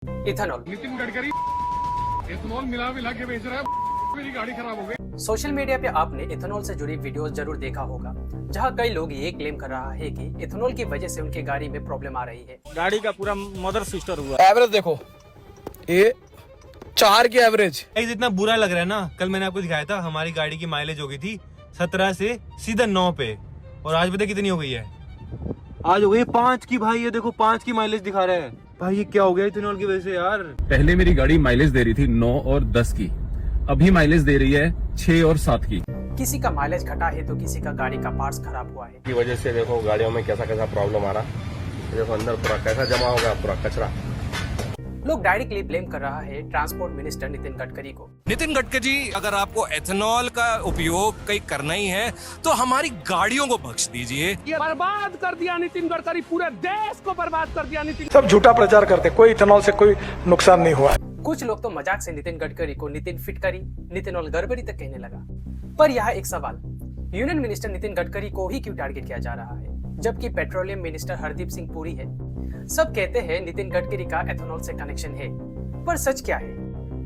Ethanol. Nitin Gadkari ethanol मिला के बेच रहा है, मेरी गाड़ी खराब हो गई। सोशल मीडिया पे आपने इथेनॉल से जुड़ी वीडियोस जरूर देखा होगा, जहां कई लोग ये क्लेम कर रहा है कि इथेनॉल की वजह से उनकी गाड़ी में प्रॉब्लम आ रही है। गाड़ी का पूरा मदर सिस्टर हुआ। एवरेज देखो, ये 4 की एवरेज। इतना बुरा लग रहा है ना, कल मैंने आपको दिखाया था हमारी गाड़ी की माइलेज हो गई थी 17 से सीधा 9 पे, और आज पता कितनी हो गई है? आज हो गई 5 की। भाई ये देखो 5 की माइलेज दिखा रहा है। भाई ये क्या हो गया इथेनॉल की वजह से यार। पहले मेरी गाड़ी माइलेज दे रही थी 9 और 10 की, अभी माइलेज दे रही है 6 और 7 की। किसी का माइलेज घटा है तो किसी का गाड़ी का पार्ट्स खराब हुआ है। की वजह से देखो गाड़ियों में कैसा कैसा प्रॉब्लम आ रहा, देखो अंदर पूरा कैसा जमा होगा, पूरा कचरा। लोग डायरेक्टली ब्लेम कर रहा है ट्रांसपोर्ट मिनिस्टर नितिन गडकरी को। नितिन गडकरी जी, अगर आपको एथेनॉल का उपयोग कहीं करना ही है तो हमारी गाड़ियों को बख्श दीजिए। ये बर्बाद कर दिया नितिन गडकरी, पूरे देश को बर्बाद कर दिया नितिन। सब झूठा प्रचार करते, कोई इथेनॉल से कोई नुकसान नहीं हुआ। कुछ लोग तो मजाक से नितिन गडकरी को नितिन फिटकरी, नितिनॉल गड़बड़ी तक कहने लगा। पर यहाँ एक सवाल, यूनियन मिनिस्टर नितिन गडकरी को ही क्यों टारगेट किया जा रहा है, जबकि पेट्रोलियम मिनिस्टर हरदीप सिंह पुरी है। सब कहते हैं नितिन गडकरी का एथेनॉल से कनेक्शन है, पर सच क्या है?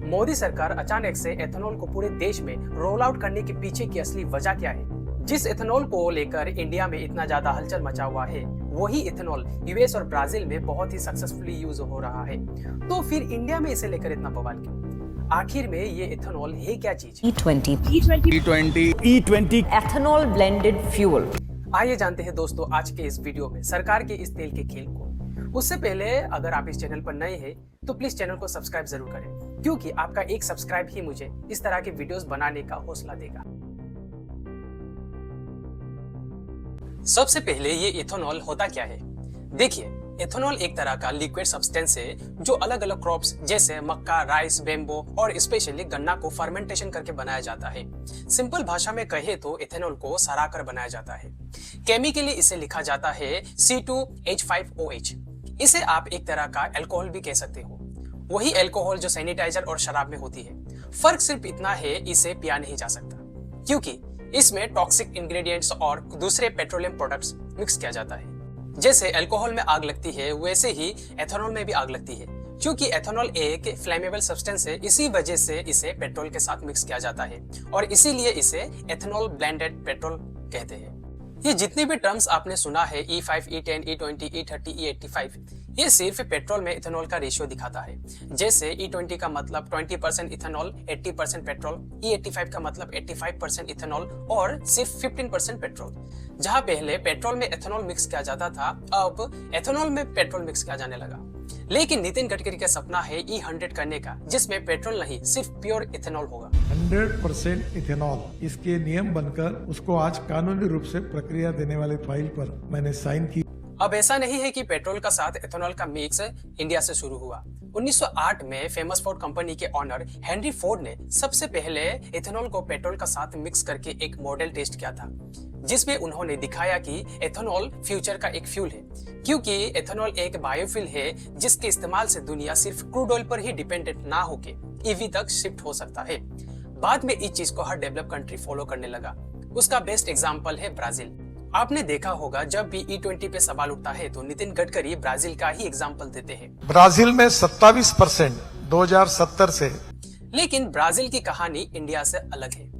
मोदी सरकार अचानक से एथेनॉल को पूरे देश में रोल आउट करने के पीछे की असली वजह क्या है? जिस एथेनॉल को लेकर इंडिया में इतना ज्यादा हलचल मचा हुआ है, वही एथेनॉल यूएस और ब्राजील में बहुत ही सक्सेसफुली यूज हो रहा है। तो फिर इंडिया में इसे लेकर इतना बवाल क्यों? आखिर में ये एथेनॉल है क्या चीज? E20 ethanol blended fuel. आइए जानते हैं दोस्तों आज के इस वीडियो में सरकार के इस तेल के खेल को। उससे पहले अगर आप इस चैनल पर नए हैं तो प्लीज चैनल को सब्सक्राइब जरूर करें, क्योंकि आपका एक सब्सक्राइब ही मुझे इस तरह के वीडियोस बनाने का हौसला देगा। सबसे पहले ये इथेनॉल होता क्या है? देखिए, इथेनॉल एक तरह का लिक्विड सब्सटेंस है जो अलग अलग क्रॉप्स जैसे मक्का, राइस, बेम्बो और स्पेशली गन्ना को फर्मेंटेशन करके बनाया जाता है। सिंपल भाषा में कहे तो इथेनॉल को सड़ाकर बनाया जाता है। केमिकली इसे लिखा जाता है C2H5OH। इसे आप एक तरह का अल्कोहल भी कह सकते हो, वही अल्कोहल जो सैनिटाइजर और शराब में होती है। फर्क सिर्फ इतना है, इसे पिया नहीं जा सकता क्योंकि इसमें टॉक्सिक इंग्रेडिएंट्स और दूसरे पेट्रोलियम प्रोडक्ट्स मिक्स किया जाता है। जैसे अल्कोहल में आग लगती है, वैसे ही एथेनॉल में भी आग लगती है। क्योंकि एथेनॉल एक फ्लेमेबल सब्सटेंस है, इसी वजह से इसे पेट्रोल के साथ मिक्स किया जाता है और इसीलिए इसे एथेनॉल ब्लेंडेड पेट्रोल कहते हैं। ये जितने भी टर्म्स आपने सुना है, E5, E10, E20, E30, E85, ये सिर्फ पेट्रोल में इथेनॉल का रेशियो दिखाता है। जैसे E20 का मतलब 20% इथेनॉल, 80% पेट्रोल, E85 का मतलब 85% इथेनॉल और सिर्फ 15% पेट्रोल। जहां पहले पेट्रोल में एथेनॉल मिक्स किया जाता था, अब एथेनॉल में पेट्रोल मिक्स किया जाने लगा। लेकिन नितिन गडकरी का सपना है E100 करने का, जिसमें पेट्रोल नहीं सिर्फ प्योर इथेनॉल होगा। 100% इथेनॉल, इसके नियम बनकर उसको आज कानूनी रूप से प्रक्रिया देने वाले फाइल पर मैंने साइन की। अब ऐसा नहीं है कि पेट्रोल का साथ एथेनॉल का मिक्स इंडिया से शुरू हुआ। 1908 में फेमस फोर्ड कंपनी के ऑनर हेनरी फोर्ड ने सबसे पहले एथेनॉल को पेट्रोल का साथ मिक्स करके एक मॉडल टेस्ट किया था, जिसमें उन्होंने दिखाया कि एथेनॉल फ्यूचर का एक फ्यूल है, क्योंकि एथेनॉल एक बायोफ्यूल है जिसके इस्तेमाल से दुनिया सिर्फ क्रूड ऑयल पर ही डिपेंडेंट ना होके ईवी तक शिफ्ट हो सकता है। बाद में इस चीज को हर डेवलप कंट्री फॉलो करने लगा। उसका बेस्ट एग्जाम्पल है ब्राजील। आपने देखा होगा जब भी E20 पे सवाल उठता है तो नितिन गडकरी ब्राजील का ही एग्जाम्पल देते हैं। ब्राजील में 27% 2070 से। लेकिन ब्राजील की कहानी इंडिया से अलग है।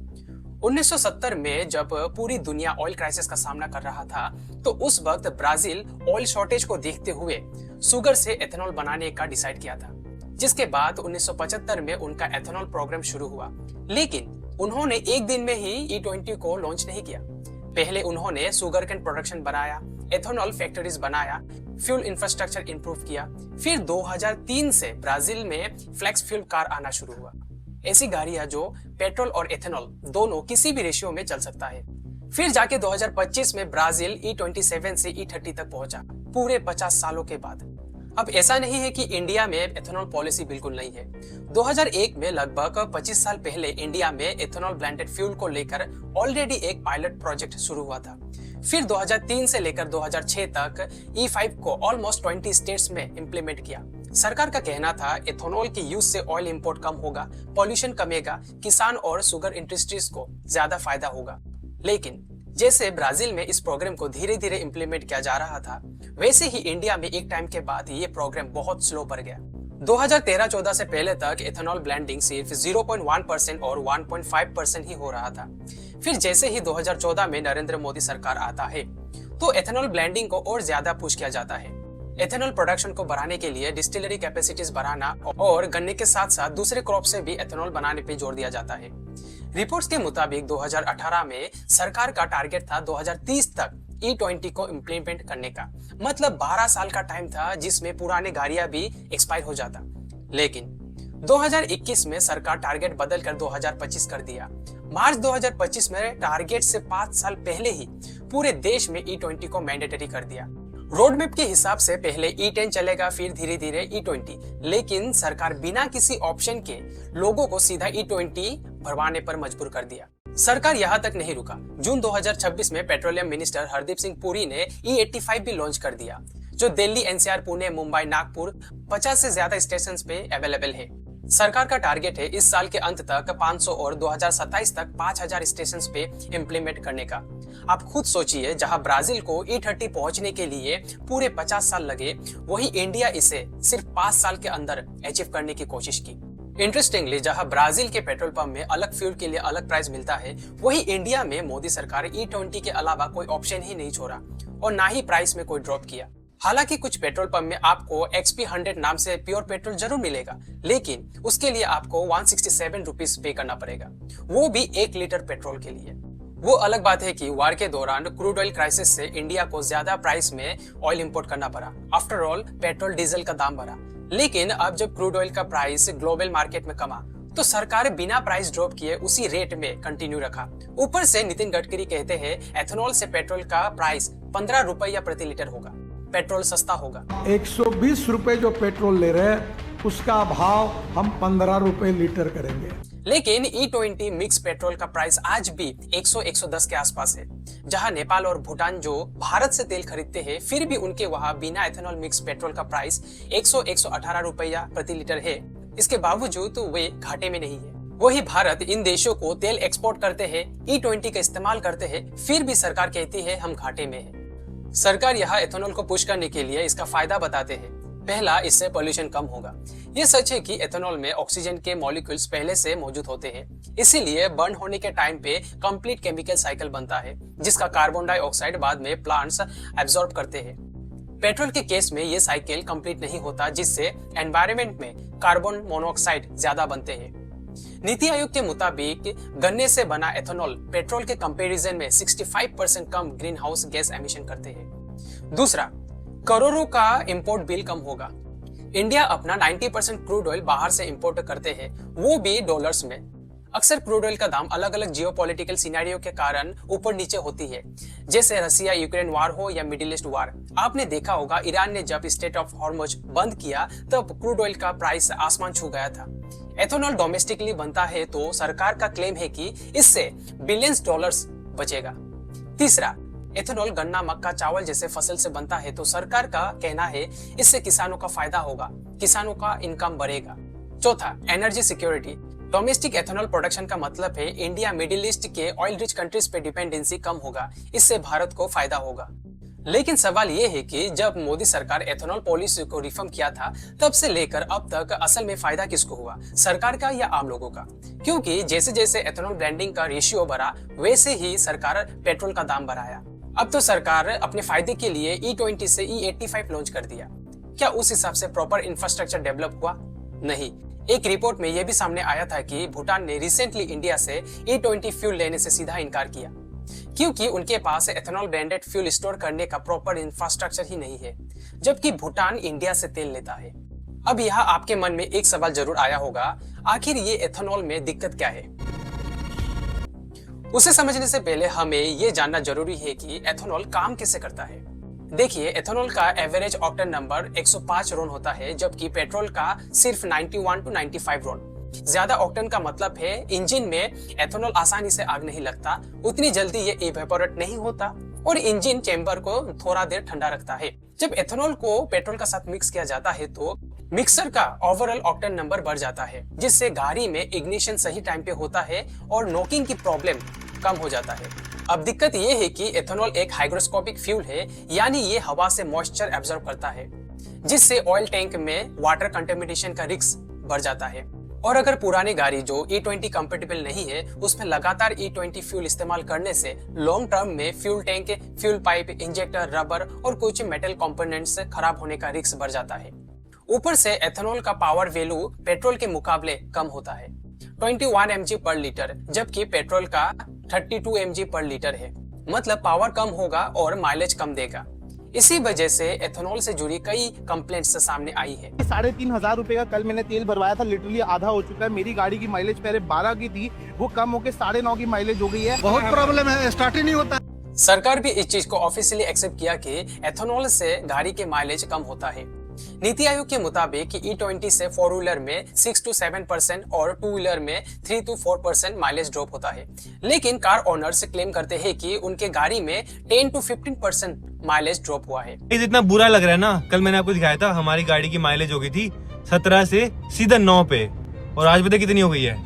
1970 में जब पूरी दुनिया ऑयल क्राइसिस का सामना कर रहा था, तो उस वक्त ब्राजील ऑयल शॉर्टेज को देखते हुए शुगर से एथेनॉल बनाने का डिसाइड किया था, जिसके बाद 1975 में उनका एथेनॉल प्रोग्राम शुरू हुआ। लेकिन उन्होंने एक दिन में ही E20 को लॉन्च नहीं किया। पहले उन्होंने शुगर केन प्रोडक्शन बनाया, एथेनॉल फैक्ट्रीज बनाया, फ्यूल इंफ्रास्ट्रक्चर इंप्रूव किया। फिर 2003 से ब्राजील में फ्लेक्स फ्यूल कार आना शुरू हुआ। ऐसी गाड़ियां जो पेट्रोल और एथेनॉल दोनों किसी भी रेशियो में चल सकता है। फिर जाके 2025 में ब्राजील E27 से E30 तक पहुंचा, पूरे 50 सालों के बाद। अब ऐसा नहीं है कि इंडिया में एथेनॉल पॉलिसी बिल्कुल नहीं है। 2001 में लगभग 25 साल पहले इंडिया में एथेनॉल ब्लेंडेड फ्यूल को लेकर ऑलरेडी एक पायलट प्रोजेक्ट शुरू हुआ था। फिर 2003 से लेकर 2006 तक E5 को ऑलमोस्ट 20 स्टेट्स में इंप्लीमेंट किया। सरकार का कहना था एथेनॉल के यूज से ऑयल इंपोर्ट कम होगा, पॉल्यूशन कमेगा, किसान और शुगर इंडस्ट्रीज को ज्यादा फायदा होगा। लेकिन जैसे ब्राजील में इस प्रोग्राम को धीरे धीरे इंप्लीमेंट किया जा रहा था, वैसे ही इंडिया में एक टाइम के बाद ये प्रोग्राम बहुत स्लो बढ़ गया 2013-14 से पहले तक एथेनॉल ब्लेंडिंग सिर्फ 0.1% और 1.5% ही हो रहा था। फिर जैसे ही 2014 में नरेंद्र मोदी सरकार आता है तो एथेनॉल ब्लेंडिंग को और ज्यादा पुश किया जाता है। एथेनॉल प्रोडक्शन को बढ़ाने के लिए डिस्टिलरी कैपेसिटीज बढ़ाना और गन्ने के साथ साथ दूसरे क्रॉप से भी एथेनॉल बनाने पे जोर दिया जाता है। रिपोर्ट्स के मुताबिक 2018 में सरकार का टारगेट था 2030 तक E20 को इम्प्लीमेंट करने का, मतलब 12 साल का टाइम था जिसमें पुराने गाड़ियां भी एक्सपायर हो जाता। लेकिन 2021 में सरकार टारगेट बदलकर 2025 कर दिया। मार्च 2025 में टारगेट से 5 साल पहले ही पूरे देश में E20 को मैंडेटरी कर दिया। रोड मैप के हिसाब से पहले E10 चलेगा, फिर धीरे धीरे E20, लेकिन सरकार बिना किसी ऑप्शन के लोगों को सीधा E20 भरवाने पर मजबूर कर दिया। सरकार यहाँ तक नहीं रुका। जून 2026 में पेट्रोलियम मिनिस्टर हरदीप सिंह पुरी ने E85 भी लॉन्च कर दिया, जो दिल्ली, NCR, पुणे, मुंबई, नागपुर 50 से ज्यादा स्टेशन पे अवेलेबल है। सरकार का टारगेट है इस साल के अंत तक 500 और 2027 तक 5000 स्टेशन पे इम्प्लीमेंट करने का। आप खुद सोचिए, जहां ब्राजील को E30 पहुंचने के लिए पूरे 50 साल लगे, वही इंडिया इसे सिर्फ 5 साल के अंदर अचीव करने की कोशिश की। इंटरेस्टिंगली, जहां ब्राजील के पेट्रोल पंप में अलग फ्यूल के लिए अलग प्राइस मिलता है, वही इंडिया में मोदी सरकार E20 के अलावा कोई ऑप्शन ही नहीं छोड़ा और ना ही प्राइस में कोई ड्रॉप किया। हालांकि कुछ पेट्रोल पंप में आपको XP100 नाम से प्योर पेट्रोल जरूर मिलेगा, लेकिन उसके लिए आपको 167 रुपीज पे करना पड़ेगा, वो भी 1 लीटर पेट्रोल के लिए। वो अलग बात है कि वार के दौरान क्रूड ऑयल क्राइसिस से इंडिया को ज्यादा प्राइस में ऑयल इंपोर्ट करना पड़ा। आफ्टर ऑल पेट्रोल डीजल का दाम बढ़ा, लेकिन अब जब क्रूड ऑयल का प्राइस ग्लोबल मार्केट में कमा तो सरकार बिना प्राइस ड्रॉप किए उसी रेट में कंटिन्यू रखा। ऊपर से नितिन गडकरी कहते हैं एथेनॉल से पेट्रोल का प्राइस 15 रुपया प्रति लीटर होगा, पेट्रोल सस्ता होगा। 120 रुपए जो पेट्रोल ले रहे हैं उसका भाव हम 15 रुपए लीटर करेंगे। लेकिन E20 मिक्स पेट्रोल का प्राइस आज भी 100-110 के आसपास है। जहां नेपाल और भूटान जो भारत से तेल खरीदते हैं, फिर भी उनके वहां बिना एथेनॉल मिक्स पेट्रोल का प्राइस 100-118 रुपया प्रति लीटर है। इसके बावजूद तो वे घाटे में नहीं है। वही भारत इन देशों को तेल एक्सपोर्ट करते हैं, E20 का इस्तेमाल करते हैं, फिर भी सरकार कहती है हम घाटे में है। सरकार यहाँ एथेनॉल को पुश करने के लिए इसका फायदा बताते हैं। पहला, इससे पोल्यूशन कम होगा। ये सच है कि एथेनॉल में ऑक्सीजन के मॉलिक्यूल्स पहले से मौजूद होते हैं, इसीलिए बर्न होने के टाइम पे कंप्लीट केमिकल साइकिल बनता है, जिसका कार्बन डाइऑक्साइड बाद में प्लांट्स एब्जॉर्ब करते हैं। पेट्रोल के केस में ये साइकिल कंप्लीट नहीं होता, जिससे एनवायरनमेंट में कार्बन मोनोऑक्साइड ज्यादा बनते हैं। नीति आयोग के मुताबिक गन्ने से बना एथेनॉल पेट्रोल के कंपैरिजन में 65% कम ग्रीन हाउस गैस एमिशन करते हैं। दूसरा, करोड़ों का इंपोर्ट बिल कम होगा। इंडिया अपना 90% क्रूड ऑयल बाहर से इंपोर्ट करते हैं, वो भी डॉलर्स में। अक्सर क्रूड ऑयल का दाम अलग अलग जियोपॉलिटिकल सिनेरियो के कारण ऊपर नीचे होती है, जैसे रसिया यूक्रेन वार हो या मिडिल ईस्ट वार। आपने देखा होगा ईरान ने जब स्ट्रेट ऑफ हॉर्मुज बंद किया तब क्रूड ऑयल का प्राइस आसमान छू गया था। एथेनॉल डोमेस्टिकली बनता है तो सरकार का क्लेम है कि इससे बिलियंस डॉलर्स बचेगा। तीसरा, एथेनॉल गन्ना, मक्का, चावल जैसे फसल से बनता है तो सरकार का कहना है इससे किसानों का फायदा होगा, किसानों का इनकम बढ़ेगा। चौथा, energy security. Domestic ethanol production का मतलब है इंडिया मिडिल ईस्ट के ऑयल रिच कंट्रीज पे डिपेंडेंसी कम होगा, इससे भारत को फायदा होगा। लेकिन सवाल ये है कि जब मोदी सरकार एथेनॉल पॉलिसी को रिफॉर्म किया था तब से लेकर अब तक असल में फायदा किसको हुआ, सरकार का या आम लोगों का? क्योंकि जैसे जैसे एथेनॉल ब्लेंडिंग का रेशियो बढ़ा वैसे ही सरकार पेट्रोल का दाम बढ़ाया। अब तो सरकार अपने फायदे के लिए E20 से E85 लॉन्च कर दिया। क्या उस हिसाब से प्रॉपर इंफ्रास्ट्रक्चर डेवलप हुआ? नहीं। एक रिपोर्ट में यह भी सामने आया था कि भूटान ने रिसेंटली इंडिया से E20 फ्यूल लेने से सीधा इनकार किया, क्योंकि उनके पास एथेनॉल ब्लेंडेड फ्यूल स्टोर करने का प्रॉपर इंफ्रास्ट्रक्चर ही नहीं है, जबकि भूटान इंडिया से तेल लेता है। अब यहाँ आपके मन में एक सवाल जरूर आया होगा, आखिर ये एथेनॉल में दिक्कत क्या है? उसे समझने से पहले हमें ये जानना जरूरी है कि एथेनॉल काम कैसे करता है। देखिए, एथेनॉल का एवरेज ऑक्टेन नंबर 105 रोन होता है, जबकि पेट्रोल का सिर्फ 91 to 95 रोन। ज्यादा ऑक्टेन का मतलब है इंजन में एथेनॉल आसानी से आग नहीं लगता, उतनी जल्दी ये इवेपोरेट नहीं होता और इंजन चेंबर को थोड़ा देर ठंडा रखता है। जब एथेनॉल को पेट्रोल का साथ मिक्स किया जाता है तो मिक्सर का ओवरऑल ऑक्टेन नंबर बढ़ जाता है, जिससे गाड़ी में इग्निशन सही टाइम पे होता है और नॉकिंग की प्रॉब्लम कम हो जाता है। अब दिक्कत ये है कि एथेनॉल एक हाइग्रोस्कोपिक फ्यूल है, यानी ये हवा से मॉइस्चर एब्जॉर्ब करता है। जिससे ऑयल टैंक में वाटर कंटेमिनेशन का रिस्क बढ़ जाता है। और अगर पुरानी गाड़ी जो E20 कंपेटिबल नहीं है उसमें लगातार E20 फ्यूल इस्तेमाल करने से लॉन्ग टर्म में fuel tank, fuel pipe, injector, rubber और कुछ मेटल कंपोनेंट्स खराब होने का रिस्क बढ़ जाता है। ऊपर से एथेनॉल का पावर वैल्यू पेट्रोल के मुकाबले कम होता है, 21 mg पर लीटर, जबकि पेट्रोल का 32 mg पर लीटर है। मतलब पावर कम होगा और माइलेज कम देगा। इसी वजह से एथेनॉल से जुड़ी कई कंप्लेंट्स सामने आई है। 3,500 रुपए का कल मैंने तेल भरवाया था, लिटरली आधा हो चुका है। मेरी गाड़ी की माइलेज पहले 12 की थी, वो कम होकर 9.5 की माइलेज हो गई है। बहुत प्रॉब्लम है, स्टार्ट ही नहीं होता। सरकार भी इस चीज को ऑफिशियली एक्सेप्ट किया कि एथेनॉल से गाड़ी के माइलेज कम होता है। नीति आयोग के मुताबिक E20 से 4 व्हीलर में 6 to 7% और 2 व्हीलर में 3 to 4% माइलेज ड्रॉप होता है। लेकिन कार ओनर्स क्लेम करते हैं कि उनके गाड़ी में 10 to 15% माइलेज ड्रॉप हुआ है। इतना बुरा लग रहा है ना, कल मैंने आपको दिखाया था हमारी गाड़ी की माइलेज हो गई थी 17 से सीधा 9 पे, और आज पता कितनी हो गई है?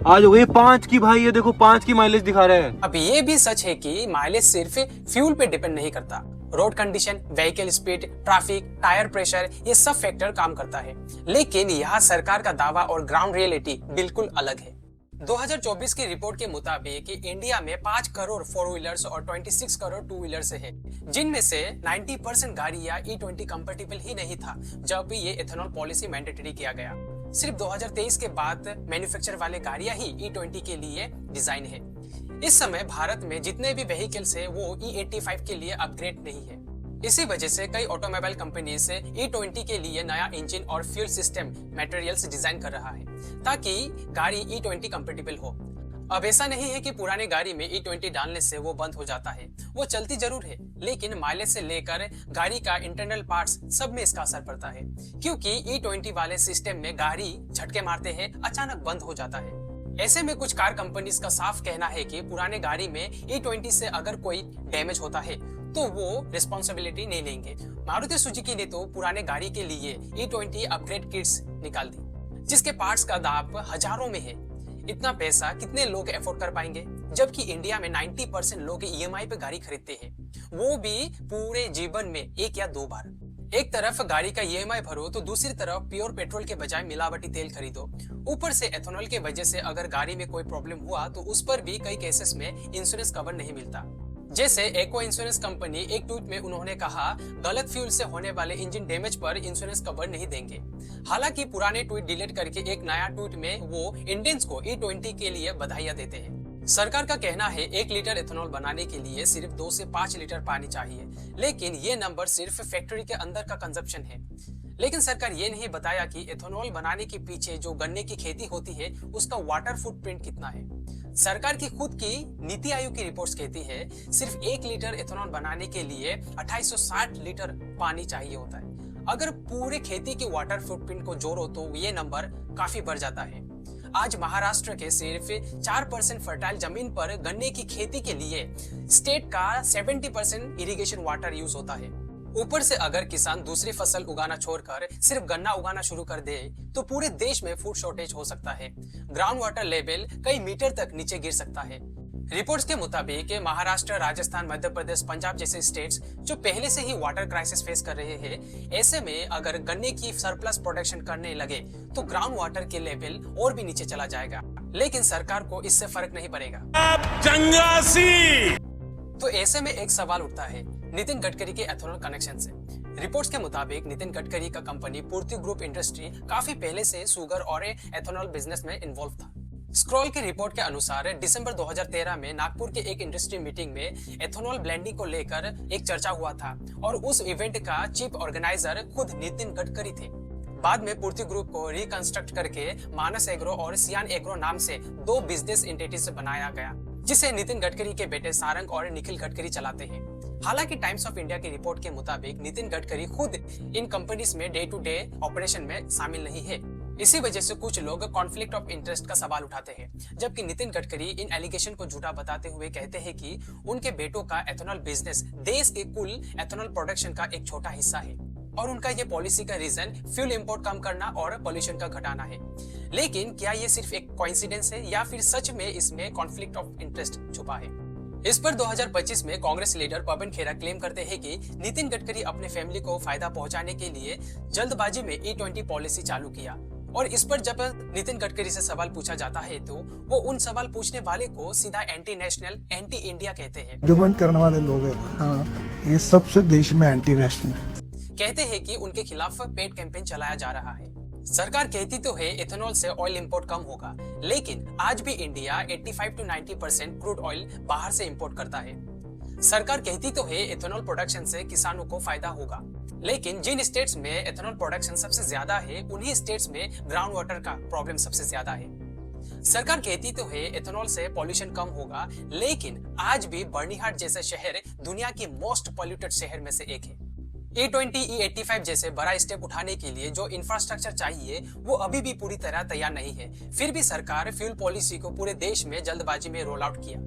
आज हो गई 5 की भाई, ये देखो 5 की माइलेज दिखा रहा है। अब ये भी सच है कि माइलेज सिर्फ फ्यूल पे डिपेंड नहीं करता। Road condition, vehicle speed, traffic, tyre pressure, ये सब फैक्टर काम करता है। लेकिन यहाँ सरकार का दावा और ग्राउंड रियलिटी बिल्कुल अलग है। 2024 की रिपोर्ट के मुताबिक इंडिया में 5 करोड़ 4 व्हीलर्स और 26 करोड़ 2 व्हीलर्स है, जिनमें से 90% गाड़ियां E20 कंपेटिबल ही नहीं था जब ये एथेनॉल पॉलिसी मैंडेटरी किया गया। सिर्फ 2023 के बाद मैन्युफैक्चर वाले गाड़ियां ही E20 के लिए डिजाइन है। इस समय भारत में जितने भी व्हीकल्स है वो E85 के लिए अपग्रेड नहीं है। इसी वजह से कई ऑटोमोबाइल कंपनी से E20 के लिए नया इंजन और फ्यूल सिस्टम मटेरियल्स डिजाइन कर रहा है ताकि गाड़ी E20 कंपेटिबल हो। अब ऐसा नहीं है कि पुरानी गाड़ी में E20 डालने से वो बंद हो जाता है, वो चलती जरूर है, लेकिन माइलेज से लेकर गाड़ी का इंटरनल पार्ट्स सब में इसका असर पड़ता है, क्योंकि E20 वाले सिस्टम में गाड़ी झटके मारते हैं, अचानक बंद हो जाता है। ऐसे में कुछ कार कंपनीज का साफ कहना है कि पुराने गाड़ी में E20 से अगर कोई डैमेज होता है तो वो रिस्पॉन्सिबिलिटी नहीं लेंगे। मारुति सुजुकी ने तो पुराने गाड़ी के लिए E20 अपग्रेड किट्स निकाल दी, जिसके पार्ट्स का दाम हजारों में है। इतना पैसा कितने लोग अफोर्ड कर पाएंगे? जबकि इंडिया में 90% लोग EMI पे गाड़ी खरीदते हैं, वो भी पूरे जीवन में 1 या 2 बार। एक तरफ गाड़ी का EMI भरो तो दूसरी तरफ प्योर पेट्रोल के बजाय मिलावटी तेल खरीदो। ऊपर से एथेनॉल की वजह से अगर गाड़ी में कोई प्रॉब्लम हुआ तो उस पर भी कई केसेस में इंश्योरेंस कवर नहीं मिलता। जैसे एको इंश्योरेंस कंपनी एक ट्वीट में उन्होंने कहा, गलत फ्यूल से होने वाले इंजन डैमेज पर इंश्योरेंस कवर नहीं देंगे। हालांकि पुराने ट्वीट डिलीट करके एक नया ट्वीट में वो इंडियंस को E20 के लिए बधाइयां देते हैं। सरकार का कहना है 1 लीटर एथेनॉल बनाने के लिए सिर्फ 2 से 5 लीटर पानी चाहिए, लेकिन ये नंबर सिर्फ फैक्ट्री के अंदर का कंजप्शन है। लेकिन सरकार ये नहीं बताया कि एथेनॉल बनाने के पीछे जो गन्ने की खेती होती है उसका वाटर फुटप्रिंट कितना है। सरकार की खुद की नीति आयोग की रिपोर्ट्स कहती है सिर्फ 1 लीटर एथेनॉल बनाने के लिए 2860 लीटर पानी चाहिए होता है। अगर पूरे खेती की वाटर फुटप्रिंट को जोड़ो तो ये नंबर काफी बढ़ जाता है। आज महाराष्ट्र के सिर्फ 4% फर्टाइल जमीन पर गन्ने की खेती के लिए स्टेट का 70% इरिगेशन वाटर यूज होता है। ऊपर से अगर किसान दूसरी फसल उगाना छोड़कर सिर्फ गन्ना उगाना शुरू कर दे तो पूरे देश में फूड शॉर्टेज हो सकता है। ग्राउंड वाटर लेवल कई मीटर तक नीचे गिर सकता है। रिपोर्ट्स के मुताबिक महाराष्ट्र, राजस्थान, मध्य प्रदेश, पंजाब जैसे स्टेट्स जो पहले से ही वाटर क्राइसिस फेस कर रहे हैं, ऐसे में अगर गन्ने की सरप्लस प्रोडक्शन करने लगे तो ग्राउंड वाटर के लेवल और भी नीचे चला जाएगा। लेकिन सरकार को इससे फर्क नहीं पड़ेगा। तो ऐसे में एक सवाल उठता है नितिन गडकरी के एथेनॉल कनेक्शन से। रिपोर्ट्स के मुताबिक नितिन गडकरी का कंपनी पूर्ति ग्रुप इंडस्ट्री काफी पहले से शुगर और एथेनॉल बिजनेस में इन्वॉल्व था। स्क्रॉल की रिपोर्ट के अनुसार दिसंबर 2013 में नागपुर के एक इंडस्ट्री मीटिंग में एथेनॉल ब्लेंडिंग को लेकर एक चर्चा हुआ था और उस इवेंट का चीफ ऑर्गेनाइजर खुद नितिन गडकरी थे। बाद में पूर्ति ग्रुप को रिकंस्ट्रक्ट करके मानस एग्रो और सियान एग्रो नाम से 2 बिजनेस एंटिटीज बनाया गया, जिसे नितिन गडकरी के बेटे सारंग और निखिल गडकरी चलाते हैं। हालांकि टाइम्स ऑफ इंडिया की रिपोर्ट के मुताबिक नितिन गडकरी खुद इन कंपनीज में डे टू डे ऑपरेशन में शामिल नहीं है। इसी वजह से कुछ लोग कॉन्फ्लिक्ट ऑफ इंटरेस्ट का सवाल उठाते हैं, जबकि नितिन गडकरी इन एलिगेशन को झूठा बताते हुए कहते हैं कि उनके बेटों का एथेनॉल बिजनेस देश के कुल एथेनॉल प्रोडक्शन का एक छोटा हिस्सा है और उनका ये पॉलिसी का रीजन फ्यूल इंपोर्ट कम करना और पोल्यूशन का घटाना है। लेकिन क्या ये सिर्फ एक कोइंसिडेंस है या फिर सच में इसमें कॉन्फ्लिक्ट ऑफ इंटरेस्ट छुपा है? इस पर 2025 में कांग्रेस लीडर पवन खेरा क्लेम करते हैं कि नितिन गडकरी अपने फैमिली को फायदा पहुंचाने के लिए जल्दबाजी में E20 पॉलिसी चालू किया। और इस पर जब नितिन गडकरी से सवाल पूछा जाता है तो वो उन सवाल पूछने वाले को सीधा एंटी नेशनल, एंटी इंडिया कहते हैं। डिमांड करने वाले लोग हैं, हाँ, ये सबसे देश में एंटी नेशनल है। कहते हैं कि उनके खिलाफ पेड कैंपेन चलाया जा रहा है। सरकार कहती तो है इथेनॉल से ऑयल इंपोर्ट कम होगा, लेकिन आज भी इंडिया 85 to 90% क्रूड ऑयल बाहर से इंपोर्ट करता है। सरकार कहती तो है इथेनॉल प्रोडक्शन से किसानों को फायदा होगा, लेकिन जिन स्टेट्स में इथेनॉल प्रोडक्शन सबसे ज्यादा है उन्हीं स्टेट्स में ग्राउंड वाटर का प्रॉब्लम सबसे ज्यादा है। सरकार कहती तो है इथेनॉल से पॉल्यूशन कम होगा, लेकिन आज भी बर्निहाट जैसा शहर दुनिया की मोस्ट पॉल्यूटेड शहर में से एक है। E20, E85 जैसे बड़ा स्टेप उठाने के लिए जो इंफ्रास्ट्रक्चर चाहिए वो अभी भी पूरी तरह तैयार नहीं है। फिर भी सरकार फ्यूल पॉलिसी को पूरे देश में जल्दबाजी में रोल आउट किया।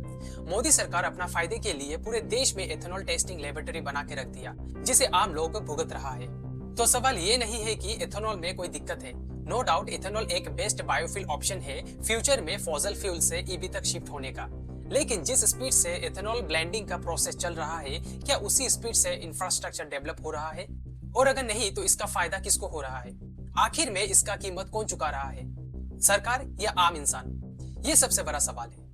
मोदी सरकार अपना फायदे के लिए पूरे देश में एथेनॉल टेस्टिंग लेबोरेटरी बना के रख दिया, जिसे आम लोग भुगत रहा है। तो सवाल ये नहीं है कि एथेनॉल में कोई दिक्कत है। नो डाउट एथेनॉल एक बेस्ट बायोफ्यूल ऑप्शन है फ्यूचर में फॉसिल फ्यूल से EV तक शिफ्ट होने का, लेकिन जिस स्पीड से एथेनॉल ब्लेंडिंग का प्रोसेस चल रहा है, क्या उसी स्पीड से इंफ्रास्ट्रक्चर डेवलप हो रहा है? और अगर नहीं तो इसका फायदा किसको हो रहा है? आखिर में इसका कीमत कौन चुका रहा है, सरकार या आम इंसान? ये सबसे बड़ा सवाल है।